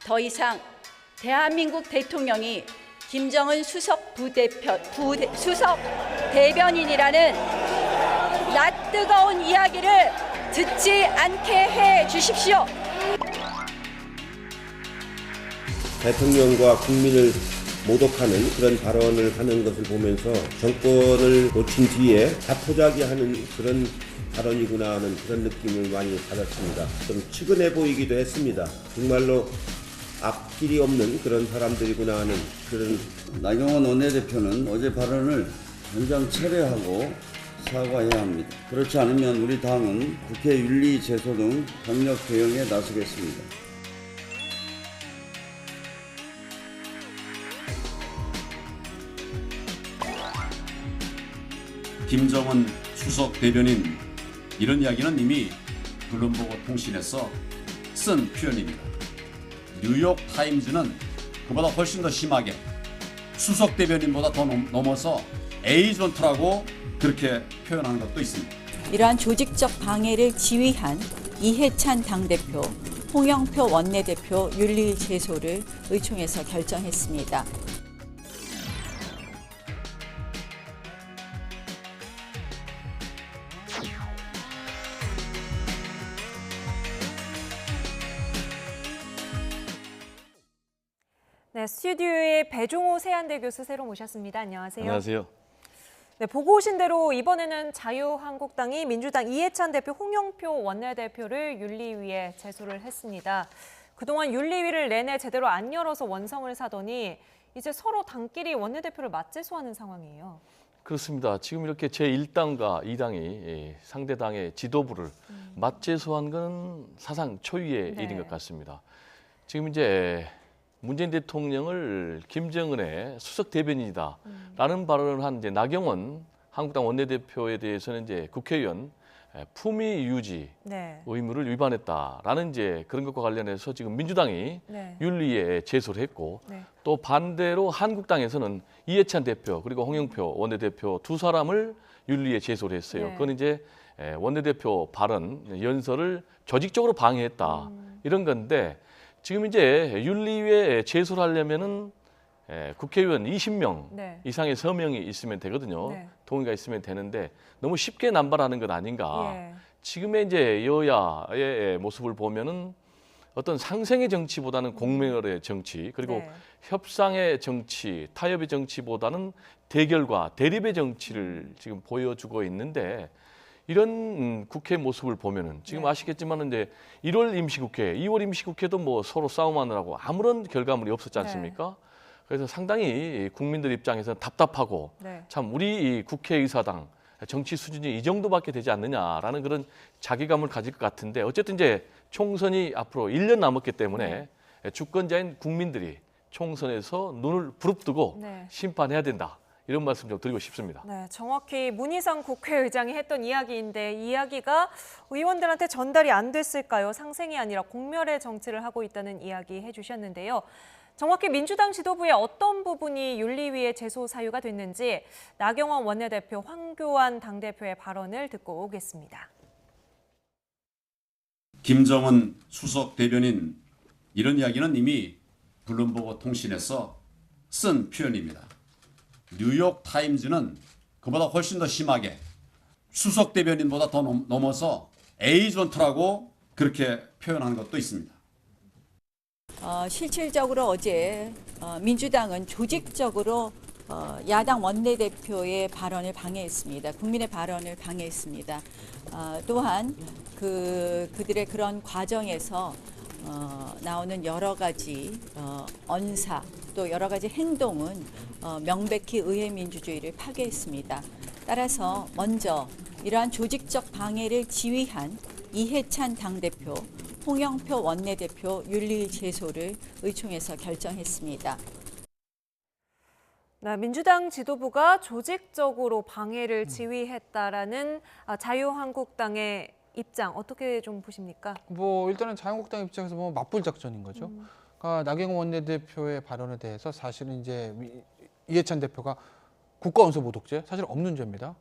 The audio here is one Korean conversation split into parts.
더 이상 대한민국 대통령이 김정은 수석 대변인이라는 낯뜨거운 이야기를 듣지 않게 해 주십시오. 대통령과 국민을 모독하는 그런 발언을 하는 것을 보면서 정권을 놓친 뒤에 자포자기하는 그런 발언이구나 하는 그런 느낌을 많이 받았습니다. 좀 측은해 보이기도 했습니다. 정말로 앞길이 없는 그런 사람들이구나 하는 그런. 나경원 원내대표는 어제 발언을 당장 철회하고 사과해야 합니다. 그렇지 않으면 우리 당은 국회 윤리 제소 등 강력 대응에 나서겠습니다. 김정은 수석 대변인, 이런 이야기는 이미 블룸버그 통신에서 쓴 표현입니다. 뉴욕 타임즈는 그보다 훨씬 더 심하게 수석 대변인보다 더 넘어서 에이전트라고 그렇게 표현하는 것도 있습니다. 이러한 조직적 방해를 지휘한 이해찬 당대표, 홍영표 원내대표 윤리 제소를 의총에서 결정했습니다. 네, 스튜디오에 배종호 세안대 교수 새로 모셨습니다. 안녕하세요. 안녕하세요. 네, 보고 오신 대로 이번에는 자유한국당이 민주당 이해찬 대표, 홍영표 원내대표를 윤리위에 제소를 했습니다. 그동안 윤리위를 내내 제대로 안 열어서 원성을 사더니 이제 서로 당끼리 원내대표를 맞제소하는 상황이에요. 그렇습니다. 지금 이렇게 제1당과 2당이 상대 당의 지도부를 맞제소한 건 사상 초유의 네. 일인 것 같습니다. 지금 이제 문재인 대통령을 김정은의 수석 대변인이다라는 발언을 한 이제 나경원 한국당 원내대표에 대해서는 이제 국회의원 품위 유지 네. 의무를 위반했다라는 이제 그런 것과 관련해서 지금 민주당이 네. 윤리에 제소를 했고 네. 또 반대로 한국당에서는 이해찬 대표 그리고 홍영표 원내대표 두 사람을 윤리에 제소를 했어요. 네. 그건 이제 원내대표 발언 연설을 조직적으로 방해했다 이런 건데 지금 이제 윤리위에 제소를 하려면은 국회의원 20명 네. 이상의 서명이 있으면 되거든요. 네. 동의가 있으면 되는데 너무 쉽게 남발하는 것 아닌가. 예. 지금의 이제 여야의 모습을 보면은 어떤 상생의 정치보다는 공명의 정치 그리고 네. 협상의 정치, 타협의 정치보다는 대결과 대립의 정치를 지금 보여주고 있는데 이런 국회 모습을 보면은 지금 네. 아시겠지만은 이제 1월 임시국회, 2월 임시국회도 뭐 서로 싸움하느라고 아무런 결과물이 없었지 않습니까? 그래서 상당히 국민들 입장에서는 답답하고 네. 참 우리 이 국회의사당 정치 수준이 이 정도밖에 되지 않느냐라는 그런 자괴감을 가질 것 같은데 어쨌든 이제 총선이 앞으로 1년 남았기 때문에 주권자인 국민들이 총선에서 눈을 부릅뜨고 네. 심판해야 된다. 이런 말씀 좀 드리고 싶습니다. 네, 정확히 문희상 국회의장이 했던 이야기인데 이 이야기가 의원들한테 전달이 안 됐을까요? 상생이 아니라 공멸의 정치를 하고 있다는 이야기 해주셨는데요. 정확히 민주당 지도부의 어떤 부분이 윤리위의 제소 사유가 됐는지 나경원 원내대표, 황교안 당대표의 발언을 듣고 오겠습니다. 김정은 수석 대변인, 이런 이야기는 이미 블룸버그 통신에서 쓴 표현입니다. 뉴욕 타임즈는 그보다 훨씬 더 심하게 수석 대변인보다 더 넘어서 에이전트라고 그렇게 표현한 것도 있습니다. 실질적으로 어제 민주당은 조직적으로 야당 원내대표의 발언을 방해했습니다. 국민의 발언을 방해했습니다. 또한 그들의 그런 과정에서 나오는 여러 가지 언사 또 여러 가지 행동은 명백히 의회 민주주의를 파괴했습니다. 따라서 먼저 이러한 조직적 방해를 지휘한 이해찬 당대표, 홍영표 원내대표 윤리 제소를 의총에서 결정했습니다. 네, 민주당 지도부가 조직적으로 방해를 지휘했다라는 자유한국당의 입장 어떻게 좀 보십니까? 뭐 일단은 자유한국당 입장에서 보면 맞불 작전인 거죠. 그러니까 나경원 원내대표의 발언에 대해서 사실은 이제 이해찬 대표가 국가원수 모독죄 사실 없는 죄입니다.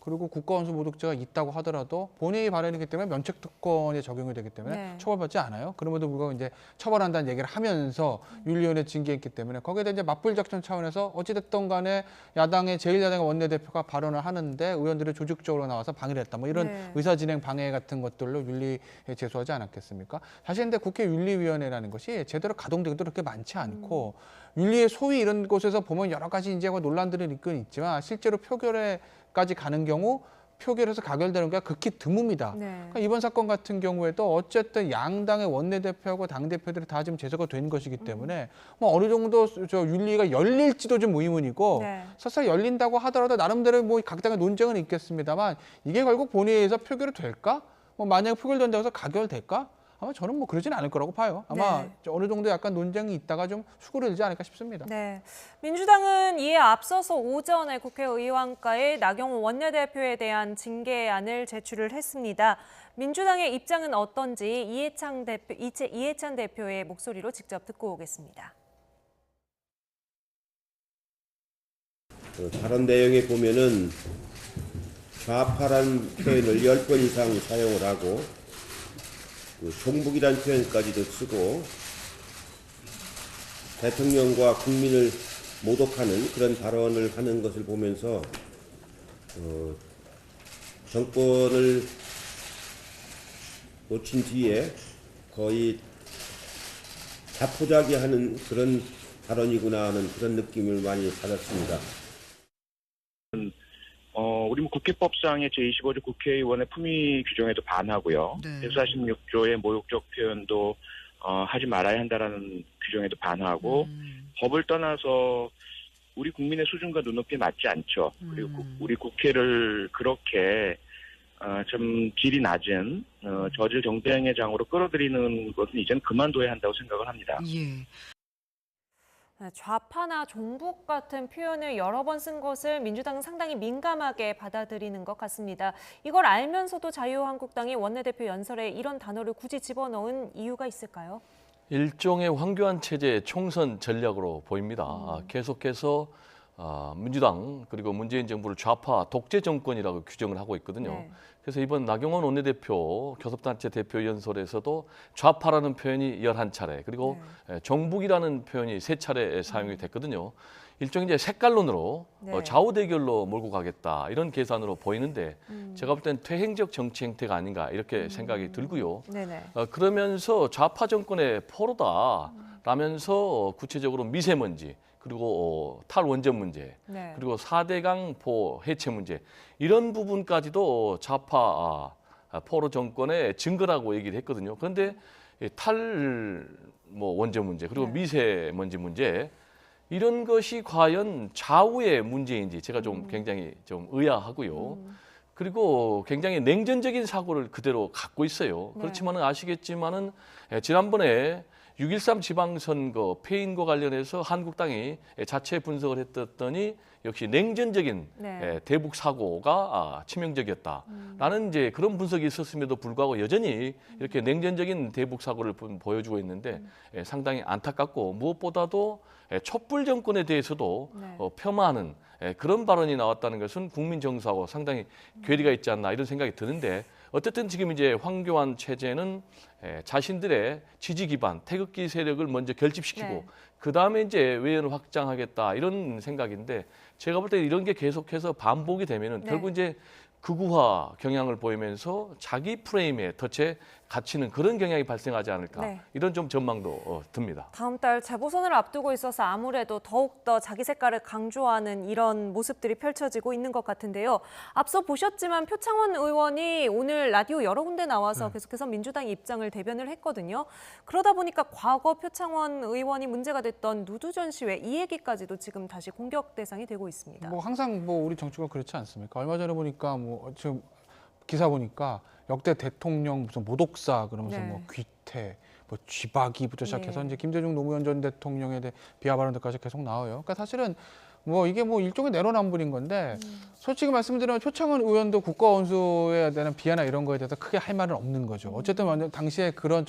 그리고 국가원수 모독죄가 있다고 하더라도 본인의 발언이기 때문에 면책특권에 적용이 되기 때문에 네. 처벌받지 않아요. 그럼에도 불구하고 이제 처벌한다는 얘기를 하면서 윤리위원회 징계했기 때문에 거기에 대해 이제 맞불 작전 차원에서 어찌됐든 간에 야당의 제1야당의 원내대표가 발언을 하는데 의원들이 조직적으로 나와서 방해를 했다. 뭐 이런 네. 의사진행 방해 같은 것들로 윤리에 제소하지 않았겠습니까? 사실 근데 국회 윤리위원회라는 것이 제대로 가동되기도 그렇게 많지 않고 윤리의 소위 이런 곳에서 보면 여러 가지 이제 논란들은 있지만 실제로 표결에까지 가는 경우 표결에서 가결되는 게 극히 드뭅니다. 네. 그러니까 이번 사건 같은 경우에도 어쨌든 양당의 원내대표하고 당대표들이 다 지금 제소가 된 것이기 때문에 뭐 어느 정도 저 윤리가 열릴지도 좀 의문이고 네. 설사 열린다고 하더라도 나름대로 뭐 각 당의 논쟁은 있겠습니다만 이게 결국 본회의에서 표결이 될까? 뭐 만약에 표결된다고 해서 가결될까? 아마 저는 뭐 그러지는 않을 거라고 봐요. 아마 네. 어느 정도 약간 논쟁이 있다가 좀 수그러들지 않을까 싶습니다. 네. 민주당은 이에 앞서서 오전에 국회의원과의 나경원 원내대표에 대한 징계안을 제출을 했습니다. 민주당의 입장은 어떤지 이해찬 대표의 목소리로 직접 듣고 오겠습니다. 발언 내용에 보면은 좌파란 표현을 10번 이상 사용을 하고 종북이란 표현까지도 쓰고 대통령과 국민을 모독하는 그런 발언을 하는 것을 보면서 정권을 놓친 뒤에 거의 자포자기하는 그런 발언이구나 하는 그런 느낌을 많이 받았습니다. 우리 국회법상의 제25조 국회의원의 품위 규정에도 반하고요. 146조의 모욕적 표현도 하지 말아야 한다라는 규정에도 반하고 법을 떠나서 우리 국민의 수준과 눈높이에 맞지 않죠. 그리고 우리 국회를 그렇게 좀 질이 낮은 저질 정쟁의 장으로 끌어들이는 것은 이제는 그만둬야 한다고 생각을 합니다. 예. 좌파나 종북 같은 표현을 여러 번 쓴 것을 민주당은 상당히 민감하게 받아들이는 것 같습니다. 이걸 알면서도 자유한국당이 원내대표 연설에 이런 단어를 굳이 집어넣은 이유가 있을까요? 일종의 황교안 체제의 총선 전략으로 보입니다. 계속해서 민주당 그리고 문재인 정부를 좌파 독재 정권이라고 규정을 하고 있거든요. 네. 그래서 이번 나경원 원내대표 교섭단체 대표 연설에서도 좌파라는 표현이 11차례 그리고 종북이라는 표현이 3차례 사용이 됐거든요. 일종의 이제 색깔론으로 네. 좌우 대결로 몰고 가겠다 이런 계산으로 보이는데 제가 볼 땐 퇴행적 정치 행태가 아닌가 이렇게 생각이 들고요. 네네. 그러면서 좌파 정권의 포로다라면서 구체적으로 미세먼지 그리고 탈원전 문제, 네. 그리고 4대강 포 해체 문제 이런 부분까지도 좌파 포로 정권의 증거라고 얘기를 했거든요. 그런데 원전 문제 그리고 미세먼지 문제 이런 것이 과연 좌우의 문제인지 제가 좀 굉장히 좀 의아하고요. 그리고 굉장히 냉전적인 사고를 그대로 갖고 있어요. 그렇지만은 아시겠지만은 지난번에 6.13 지방선거 패인과 관련해서 한국당이 자체 분석을 했더니 역시 냉전적인 대북 사고가 치명적이었다라는 이제 그런 분석이 있었음에도 불구하고 여전히 이렇게 냉전적인 대북 사고를 보여주고 있는데 상당히 안타깝고 무엇보다도 촛불 정권에 대해서도 폄하하는 그런 발언이 나왔다는 것은 국민 정서하고 상당히 괴리가 있지 않나 이런 생각이 드는데 어쨌든 지금 이제 황교안 체제는 자신들의 지지 기반 태극기 세력을 먼저 결집시키고 그 다음에 이제 외연을 확장하겠다 이런 생각인데 제가 볼 때 이런 게 계속해서 반복이 되면은 결국 이제 극우화 경향을 보이면서 자기 프레임에 덫에 갇히는 그런 경향이 발생하지 않을까 이런 좀 전망도 듭니다. 다음 달 재보선을 앞두고 있어서 아무래도 더욱더 자기 색깔을 강조하는 이런 모습들이 펼쳐지고 있는 것 같은데요. 앞서 보셨지만 표창원 의원이 오늘 라디오 여러 군데 나와서 계속해서 민주당 입장을 대변을 했거든요. 그러다 보니까 과거 표창원 의원이 문제가 됐던 누드전 시회 이 얘기까지도 지금 다시 공격 대상이 되고 있습니다. 뭐 항상 뭐 우리 정치가 그렇지 않습니까? 얼마 전에 보니까 뭐 지금 기사 보니까 역대 대통령 무슨 모독사 그러면서 뭐 귀태, 뭐 쥐박이부터 시작해서 이제 김대중 노무현 전 대통령에 대해 비하 발언들까지 계속 나와요. 그러니까 사실은 뭐 이게 뭐 일종의 내로남불인 건데 솔직히 말씀드리면 표창원 의원도 국가원수에 대한 비하나 이런 거에 대해서 크게 할 말은 없는 거죠. 어쨌든 당시에 그런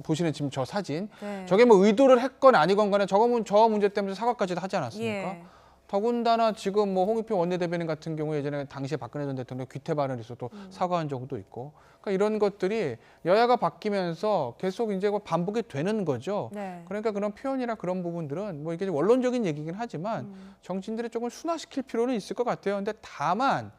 보시는 지금 저 사진 저게 뭐 의도를 했건 아니건 간에 저 문제 때문에 사과까지도 하지 않았습니까? 더군다나 지금 뭐 홍익표 원내대변인 같은 경우에 예전에 당시에 박근혜 전 대통령 귀태 발언이 있어 또 사과한 적도 있고, 그러니까 이런 것들이 여야가 바뀌면서 계속 이제 반복이 되는 거죠. 네. 그러니까 그런 표현이나 그런 부분들은 뭐 이게 원론적인 얘기긴 하지만 정치인들이 조금 순화시킬 필요는 있을 것 같아요. 근데 다만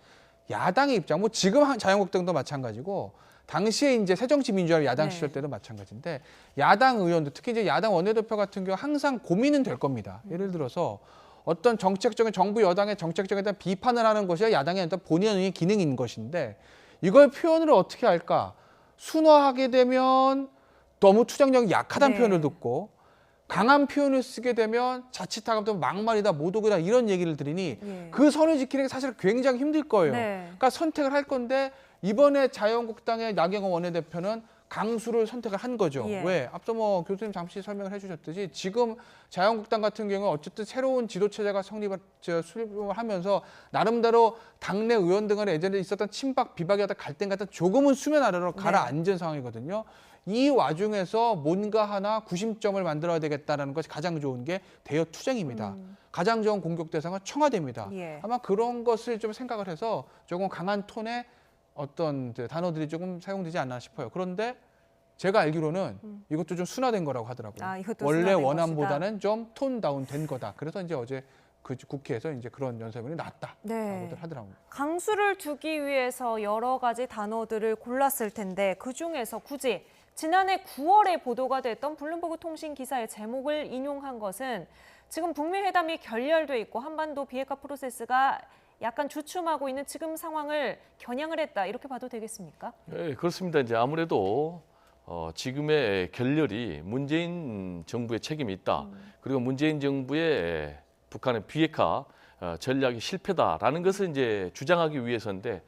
야당의 입장, 뭐 지금 자유한국당도 마찬가지고 당시에 이제 새정치민주화 야당 네. 시절 때도 마찬가지인데 야당 의원들 특히 이제 야당 원내대표 같은 경우 항상 고민은 될 겁니다. 예를 들어서 어떤 정책적인 정부 여당의 정책적인 대한 비판을 하는 것이 야당의 일단 본연의 기능인 것인데 이걸 표현을 어떻게 할까? 순화하게 되면 너무 투쟁력이 약하다는 네. 표현을 듣고 강한 표현을 쓰게 되면 자칫하면 막말이다, 모독이다 이런 얘기를 들으니 예. 그 선을 지키는 게 사실 굉장히 힘들 거예요. 네. 그러니까 선택을 할 건데 이번에 자유한국당의 나경원 원내대표는 강수를 선택을 한 거죠. 예. 왜? 앞서 뭐 교수님 잠시 설명을 해주셨듯이 지금 자유한국당 같은 경우는 어쨌든 새로운 지도체제가 수립을 하면서 나름대로 당내 의원들 간에 예전에 있었던 친박, 비박이 어떤 갈등 같은 조금은 수면 아래로 가라앉은 상황이거든요. 이 와중에서 뭔가 하나 구심점을 만들어야 되겠다는 것이 가장 좋은 게 대여 투쟁입니다. 가장 좋은 공격 대상은 청와대입니다. 예. 아마 그런 것을 좀 생각을 해서 조금 강한 톤의 어떤 단어들이 조금 사용되지 않나 싶어요. 그런데 제가 알기로는 이것도 좀 순화된 거라고 하더라고요. 아, 이것도 원래 순화된 원안보다는 좀 톤 다운 된 거다. 그래서 이제 어제 그 국회에서 이제 그런 연설문이 나왔다라고들 네. 하더라고요. 강수를 두기 위해서 여러 가지 단어들을 골랐을 텐데 그중에서 굳이 지난해 9월에 보도가 됐던 블룸버그 통신 기사의 제목을 인용한 것은 지금 북미 회담이 결렬돼 있고 한반도 비핵화 프로세스가 약간 주춤하고 있는 지금 상황을 겨냥을 했다 이렇게 봐도 되겠습니까? 네, 그렇습니다. 이제 아무래도 지금의 결렬이 문재인 정부의 책임이 있다. 그리고 문재인 정부의 북한의 비핵화 전략이 실패다라는 것을 이제 주장하기 위해서인데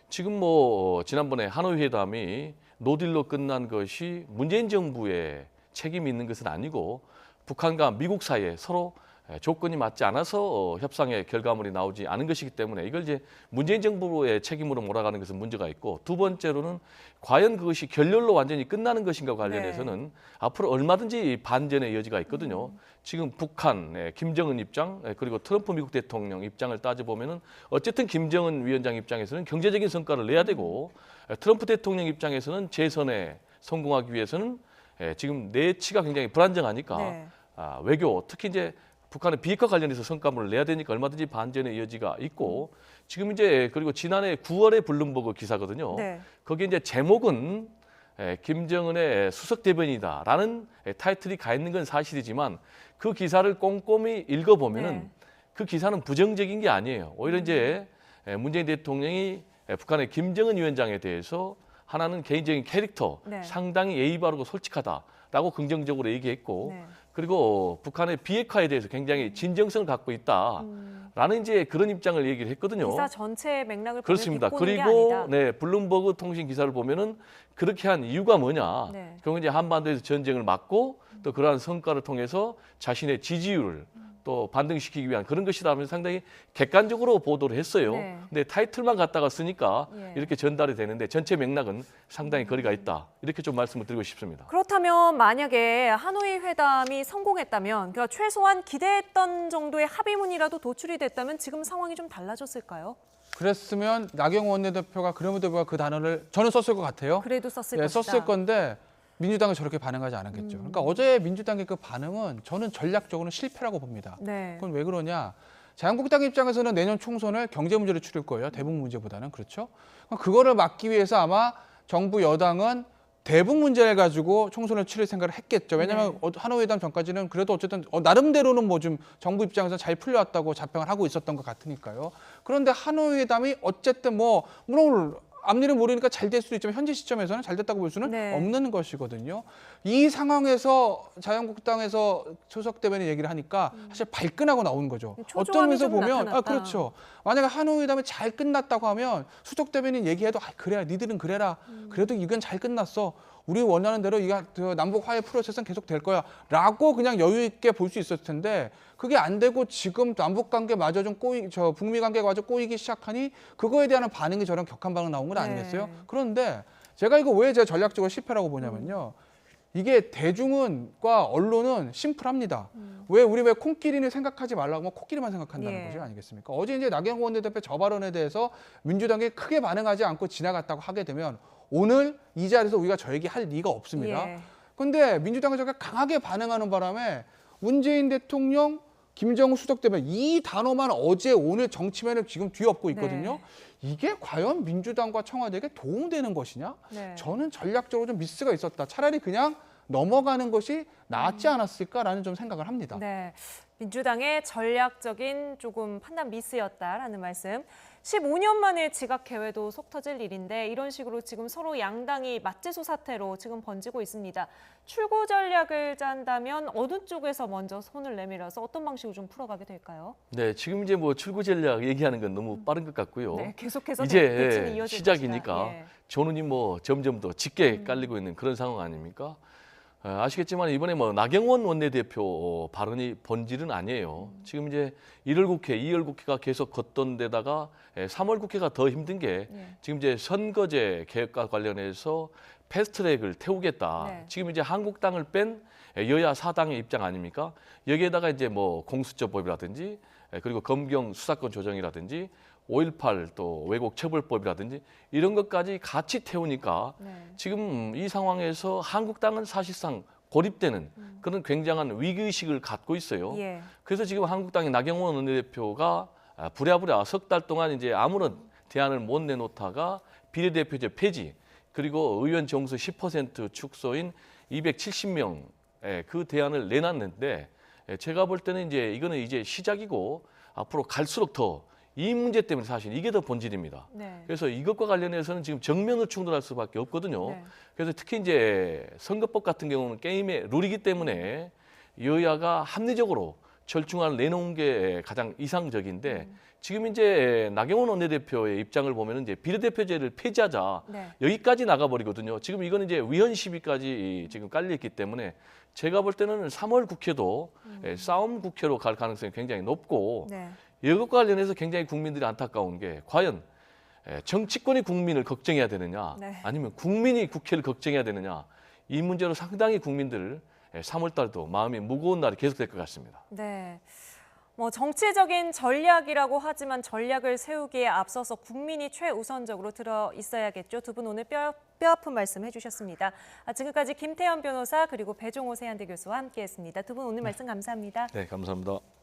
지금 뭐 지난번에 하노이 회담이 노딜로 끝난 것이 문재인 정부의 책임이 있는 것은 아니고 북한과 미국 사이에 서로 조건이 맞지 않아서 협상의 결과물이 나오지 않은 것이기 때문에 이걸 이제 문재인 정부의 책임으로 몰아가는 것은 문제가 있고 두 번째로는 과연 그것이 결렬로 완전히 끝나는 것인가 관련해서는 앞으로 얼마든지 반전의 여지가 있거든요. 지금 북한, 김정은 입장 그리고 트럼프 미국 대통령 입장을 따져보면은 어쨌든 김정은 위원장 입장에서는 경제적인 성과를 내야 되고 트럼프 대통령 입장에서는 재선에 성공하기 위해서는 지금 내치가 굉장히 불안정하니까 네. 외교 특히 이제 북한의 비핵화 관련해서 성과물을 내야 되니까 얼마든지 반전의 여지가 있고 지금 이제 그리고 지난해 9월에 블룸버그 기사거든요. 네. 거기에 이제 제목은 김정은의 수석 대변이다라는 타이틀이 가 있는 건 사실이지만 그 기사를 꼼꼼히 읽어보면은 네. 그 기사는 부정적인 게 아니에요. 오히려 이제 문재인 대통령이 북한의 김정은 위원장에 대해서 하나는 개인적인 캐릭터, 네. 상당히 예의 바르고 솔직하다라고 긍정적으로 얘기했고 네. 그리고 북한의 비핵화에 대해서 굉장히 진정성을 갖고 있다라는 이제 그런 입장을 얘기를 했거든요. 기사 전체의 맥락을 그렇습니다. 비꼬는 게 그리고 아니다. 네, 블룸버그 통신 기사를 보면은 그렇게 한 이유가 뭐냐? 네. 그건 이제 한반도에서 전쟁을 막고 또 그러한 성과를 통해서 자신의 지지율을 또 반등시키기 위한 그런 것이다 하면서 상당히 객관적으로 보도를 했어요. 네. 근데 타이틀만 갖다가 쓰니까 예. 이렇게 전달이 되는데 전체 맥락은 상당히 거리가 있다. 이렇게 좀 말씀을 드리고 싶습니다. 그렇다면 만약에 하노이 회담이 성공했다면 그러니까 최소한 기대했던 정도의 합의문이라도 도출이 됐다면 지금 상황이 좀 달라졌을까요? 그랬으면 나경원 원내대표가 그럼에도 불구하고 그 단어를 저는 썼을 것 같아요. 그래도 썼을 네, 것이다. 썼을 건데 민주당은 저렇게 반응하지 않았겠죠. 그러니까 어제 민주당의 그 반응은 저는 전략적으로는 실패라고 봅니다. 네. 그건 왜 그러냐? 자유한국당 입장에서는 내년 총선을 경제 문제로 치를 거예요. 대북 문제보다는. 그렇죠? 그거를 막기 위해서 아마 정부 여당은 대북 문제를 가지고 총선을 치를 생각을 했겠죠. 왜냐하면 하노이 회담 전까지는 그래도 어쨌든 나름대로는 뭐 좀 정부 입장에서 잘 풀려왔다고 자평을 하고 있었던 것 같으니까요. 그런데 하노이 회담이 어쨌든 뭐 물론 앞일은 모르니까 잘 될 수도 있지만 현재 시점에서는 잘 됐다고 볼 수는 네. 없는 것이거든요. 이 상황에서 자유한국당에서 수석 대변인 얘기를 하니까 사실 발끈하고 나오는 거죠. 어떤 초조함이 면에서 좀 보면 나타났다. 그렇죠. 만약에 하노이 회담이 잘 끝났다고 하면 수석 대변인 얘기해도 그래 니들은 그래라. 그래도 이건 잘 끝났어. 우리 원하는 대로 이 남북 화해 프로세스는 계속 될 거야. 라고 그냥 여유 있게 볼 수 있었을 텐데 그게 안 되고 지금 남북 관계마저 좀 북미 관계가 마저 꼬이기 시작하니 그거에 대한 반응이 저런 격한 반응 나온 건 아니겠어요? 네. 그런데 제가 이거 왜 제가 전략적으로 실패라고 보냐면요. 이게 대중과 언론은 심플합니다. 왜 우리 왜 콩끼리는 생각하지 말라고 하면 코끼리만 생각한다는 예. 것이 아니겠습니까? 어제 이제 나경원 원내대표 저 발언에 대해서 민주당이 크게 반응하지 않고 지나갔다고 하게 되면 오늘 이 자리에서 우리가 저 얘기 할 리가 없습니다. 예. 근데 민주당이 저렇게 강하게 반응하는 바람에 문재인 대통령, 김정은 수석 대변인 이 단어만 어제 오늘 정치면에 지금 뒤엎고 있거든요. 네. 이게 과연 민주당과 청와대에게 도움되는 것이냐? 네. 저는 전략적으로 좀 미스가 있었다. 차라리 그냥 넘어가는 것이 낫지 않았을까라는 좀 생각을 합니다. 네, 민주당의 전략적인 조금 판단 미스였다라는 말씀. 15년 만에 지각 개회도 속 터질 일인데 이런 식으로 지금 서로 양당이 맞재소 사태로 지금 번지고 있습니다. 출구 전략을 짠다면 어느 쪽에서 먼저 손을 내밀어서 어떤 방식으로 좀 풀어가게 될까요? 네, 지금 이제 뭐 출구 전략 얘기하는 건 너무 빠른 것 같고요. 네, 계속해서 이제 대치는 이어질 시작이니까 것이다. 예. 조눈이 뭐 점점 더 짙게 깔리고 있는 그런 상황 아닙니까? 아시겠지만 이번에 뭐 나경원 원내대표 발언이 본질은 아니에요. 지금 이제 1월 국회, 2월 국회가 계속 걷던 데다가 3월 국회가 더 힘든 게 지금 이제 선거제 개혁과 관련해서 패스트트랙을 태우겠다. 네. 지금 이제 한국당을 뺀 여야 사당의 입장 아닙니까? 여기에다가 이제 뭐 공수처법이라든지 그리고 검경 수사권 조정이라든지 5.18 또 왜곡 처벌법이라든지 이런 것까지 같이 태우니까 지금 이 상황에서 한국당은 사실상 고립되는 그런 굉장한 위기의식을 갖고 있어요. 예. 그래서 지금 한국당의 나경원 원내대표가 부랴부랴 석 달 동안 이제 아무런 대안을 못 내놓다가 비례대표제 폐지 그리고 의원 정수 10% 축소인 270명 그 대안을 내놨는데 제가 볼 때는 이제 이거는 이제 시작이고 앞으로 갈수록 더 이 문제 때문에 사실 이게 더 본질입니다. 네. 그래서 이것과 관련해서는 지금 정면으로 충돌할 수밖에 없거든요. 네. 그래서 특히 이제 선거법 같은 경우는 게임의 룰이기 때문에 여야가 합리적으로 절충안을 내놓은 게 가장 이상적인데 지금 이제 나경원 원내대표의 입장을 보면 이제 비례대표제를 폐지하자 네. 여기까지 나가버리거든요. 지금 이거는 이제 위헌 시비까지 지금 깔려 있기 때문에 제가 볼 때는 3월 국회도 싸움 국회로 갈 가능성이 굉장히 높고 네. 이것과 관련해서 굉장히 국민들이 안타까운 게 과연 정치권이 국민을 걱정해야 되느냐 네. 아니면 국민이 국회를 걱정해야 되느냐 이 문제로 상당히 국민들 3월 달도 마음이 무거운 날이 계속될 것 같습니다. 네. 뭐 정치적인 전략이라고 하지만 전략을 세우기에 앞서서 국민이 최우선적으로 들어 있어야겠죠. 두 분 오늘 뼈아픈 말씀 해주셨습니다. 지금까지 김태현 변호사 그리고 배종호 세한대 교수와 함께했습니다. 두 분 오늘 말씀 감사합니다. 네, 감사합니다.